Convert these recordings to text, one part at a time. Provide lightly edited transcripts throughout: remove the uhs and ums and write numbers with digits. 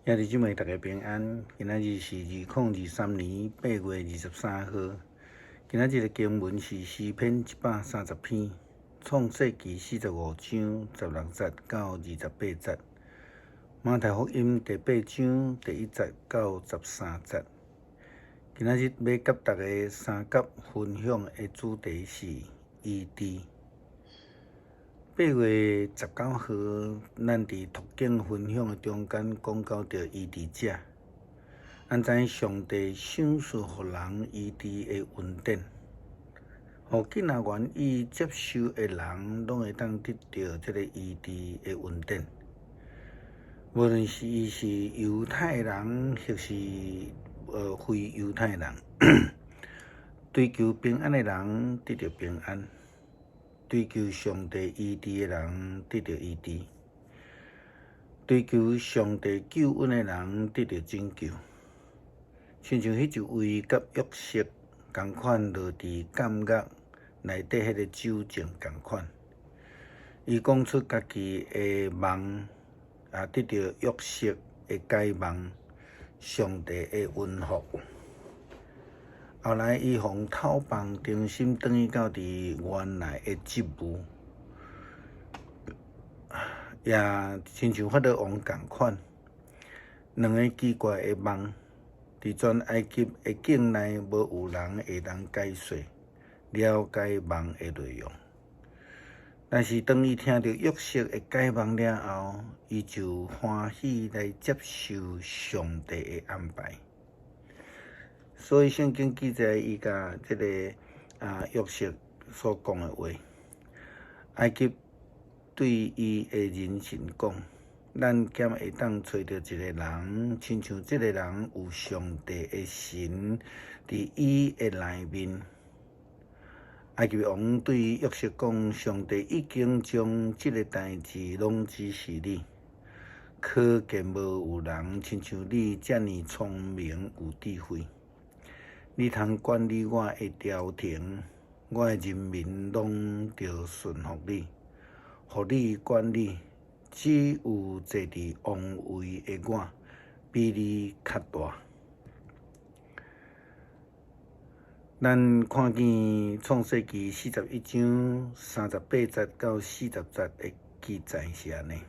兄弟姊妹，大家平安。今仔日是2023年8月23号。今仔日的经文是诗篇130篇，创世纪45章16节到28节，马太福音第8章第1节到13节。今仔日要甲大家三角分享的主题是医治。8月19号，咱伫途径分享的中间讲到着医治者，咱知上帝赏赐予人医治的恩典，互囡仔愿意接受的人，拢会当得到这个医治的恩典。无论是伊是犹太人，或是非犹太人，追求平安的人得到平安。追求上帝医治的人得到医治，追求上帝救恩的人得到拯救。亲像迄一位甲约瑟同款落伫监狱内底迄个酒政同款，伊讲出家己的梦，也得到约瑟的解梦，上帝的恩福。后来，伊互透放，重新转去到伫原来的职务，也亲像法老王同款，两个奇怪的梦，伫全埃及的境内无有人会当解说了解梦的内容。但是当伊听到约瑟的解梦了后，伊就欢喜来接受上帝的安排。所以圣经记载伊甲这个约瑟所讲的话，埃及对伊的人神讲：咱兼会当找到一个人，亲像这个人有上帝的神伫伊的内面。埃及王对约瑟讲：上帝已经将这个代志拢指示你，可见无有人亲像你遮尔聪明有智慧。你通管理我的朝廷，我的人民拢着顺服你，互你管理。只有坐伫王位的我，比你较大。咱看见创世纪41章38节到40节的记载是安尼。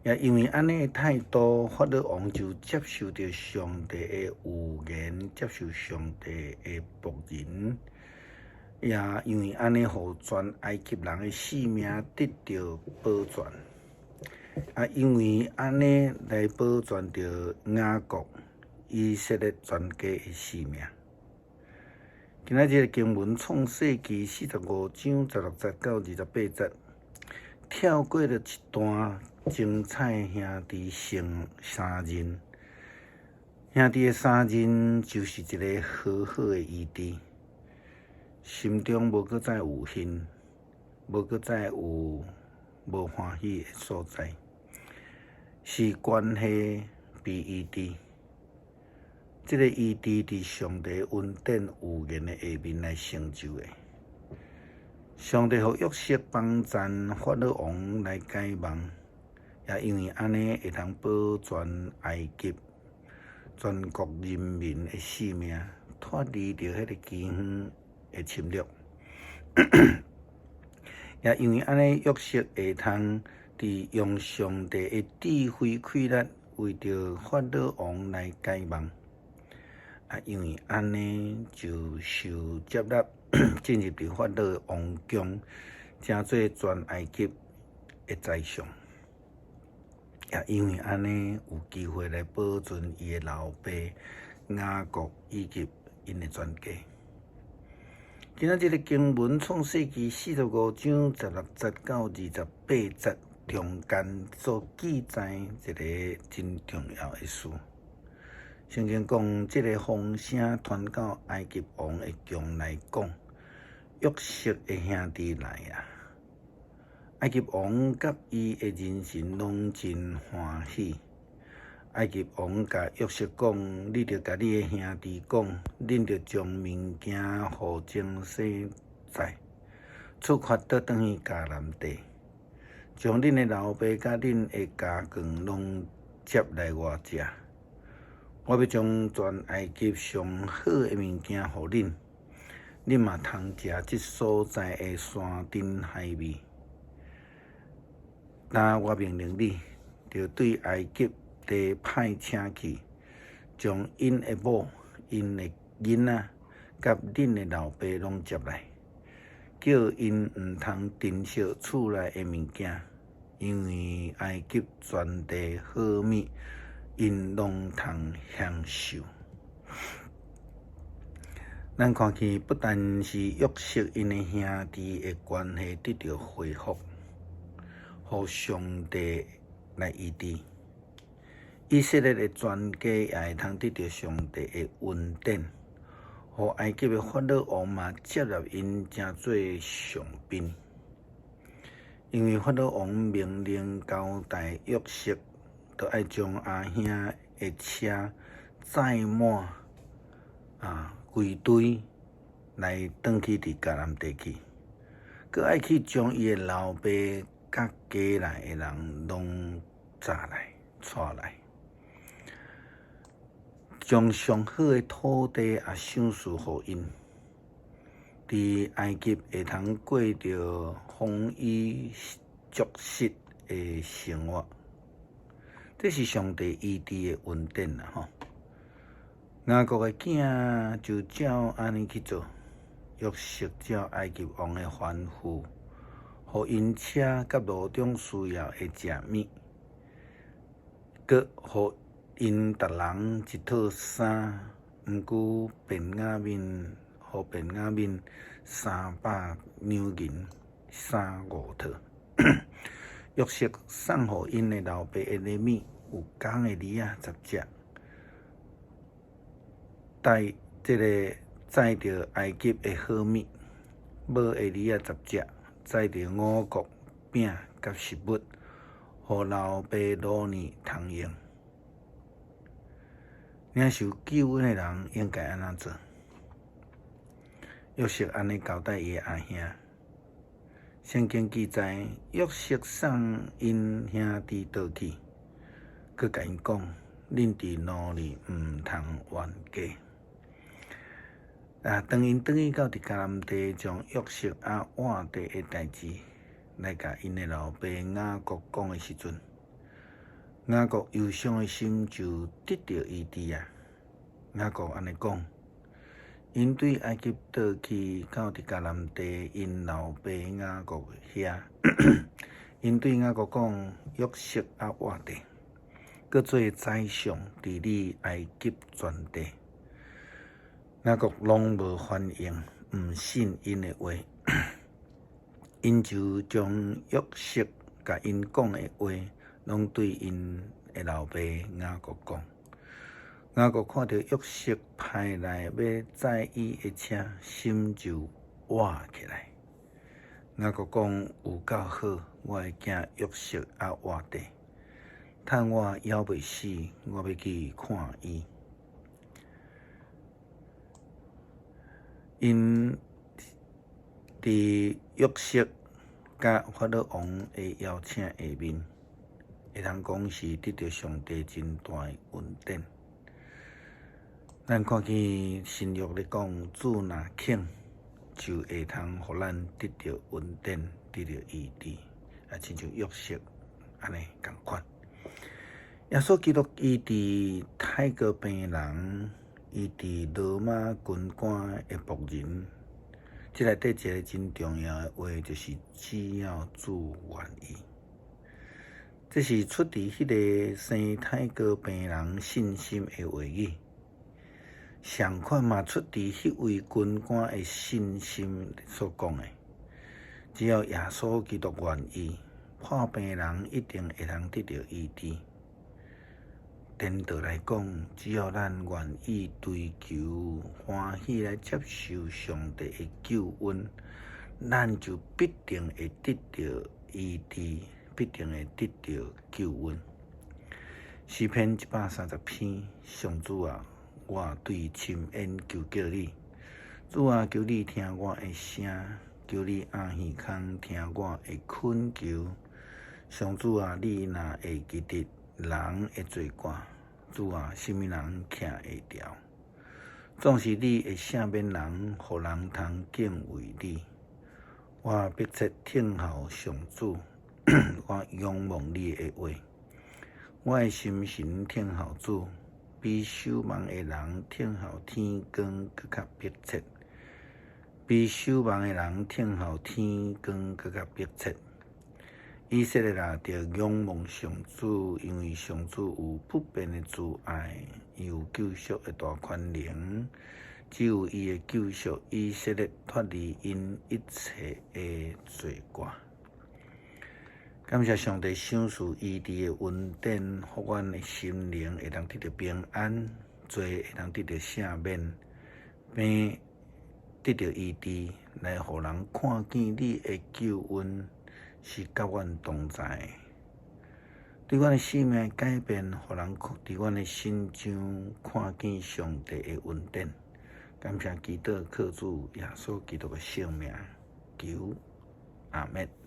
也因为安尼的态度，法老王就接受着上帝的预言，接受上帝的仆人。也因为安尼，互全埃及人的性命得到保全。因为安尼来保全着雅各、以色列全家的性命。今仔日的经文创世纪45章16节到28节，跳过了一段精彩兄弟成三人。兄弟的三人就是一个好好的医治，心中无搁再有恨，无搁再有无欢喜的所在，是关系被医治。这个医治伫上帝恩典预言的下面来成就的。上帝互约瑟帮赞法老王来解梦，也因为安尼会通保全埃及全国人民的性命，脱离着迄个饥荒的侵略。也因为安尼，约瑟会通伫用上帝的智慧开力，为着法老王来解梦。因为安尼就受接纳，进入伫法老王宫，成做全埃及的宰相。也因为安尼有机会来保存伊的老爸雅各以及因的全家。今仔日的经文创世纪45章16节到28节中间所记载一个真重要的事。圣经讲，这个风声传到埃及王的宫来讲，约瑟的兄弟来啊！埃及王甲伊的人神拢真欢喜。埃及王甲约瑟讲：你着甲你的兄弟讲，恁着将物件互精细载，出发倒转去迦南地，将恁的老爸甲恁的家眷拢接来我遮。我要将全埃及上好的物件互恁，恁嘛通食即所在的山珍海味。若我命令你，就对埃及地派请去，将因的某、因的囡仔，甲恁的老爸拢接来，叫因毋通珍惜厝内的物件，因为埃及全地好物，因拢通享受。咱看见不但是约瑟因的兄弟的关系得到恢复，互上帝来医治。以色列的全家也会通得到上帝的恩典，互埃及的法老王嘛接纳因成做上宾。因为法老王命令交代约瑟，都爱将阿兄的车载满规堆来转去伫迦南地去，佮爱去将伊的老爸甲家内的人拢抓来带来，将上好的土地也赏赐互因，伫埃及会通过着丰衣足食的生活。这是上帝医治的恩典啦，吼！雅各的囝就照安尼去做，约瑟照埃及王的吩咐，互因车甲路中需要的食物，佮互因逐人一套衫，毋过便雅悯，互便雅悯300两银35套。约瑟送互因的老爸的礼物有公的梨仔10只，带载着埃及的好物；母的梨仔10只，载着五谷饼甲食物，互老爸老年通用。领受救恩的人应该安怎做？约瑟安尼交代伊的阿兄。圣经记载，约瑟送因兄弟倒去，佮甲因讲：恁伫路里毋通冤家。当因转去到伫迦南地，将约瑟换地的代志来甲因的老爸雅各讲的时阵，雅各忧伤的心就得到医治啊。雅各安尼讲。因对埃及倒去到伫迦南地，因老爸雅各遐，因对雅各讲：约瑟活地，搁做宰相治理埃及全地。雅各拢无反应，毋信因的话，因就将约瑟甲因讲的话，拢对因的老爸雅各讲。雅各看到约瑟派来要载伊的车，心就活起来。雅各讲：有够好，我的囝约瑟活地，趁我还未死，我要去看伊。因伫约瑟甲法老王的邀请下面，会通讲是得到上帝真大的恩典。咱看见新约咧讲，主若肯，就会通互咱得到恩典，得到医治，亲像约瑟安尼共款。耶稣基督医治泰戈病人，医治罗马军官的仆人，这内底一个真重要的话，就是只要主愿意。这是出伫迄个生泰戈病人信心的话语。相款嘛，出伫迄位军官的信心所讲的，只要耶稣基督愿意，破病人一定会通得到医治。颠倒来讲，只要咱愿意追求、欢喜来接受上帝的救恩，咱就必定会得到医治，必定会得到救恩。诗篇130篇，上主啊！我对深渊求叫你，主啊，求你听我的声，求你暗耳孔听我的恳求。上主啊，你若会记得，人的罪过，主啊，什么人徛会牢？总是你会赦免人，互人通敬畏你。我迫切听候上主，我仰望你的话。我的心神听候主，比守望的人听候天光更较迫切。比守望的人听候天光更较迫切。以色列人着仰望上主，因为上主有不变的慈爱，伊有救赎的大权能。只有伊的救赎，以色列脱离因一切的罪过。感谢上帝赏赐医治的恩典，互阮的心灵会当得到平安，罪会当得到赦免，病得到医治，来互人看见你的救恩是甲阮同在。对阮的生命改变，互人伫阮的心中看见上帝的恩典。感谢祈祷靠主耶稣基督的性命，求阿们。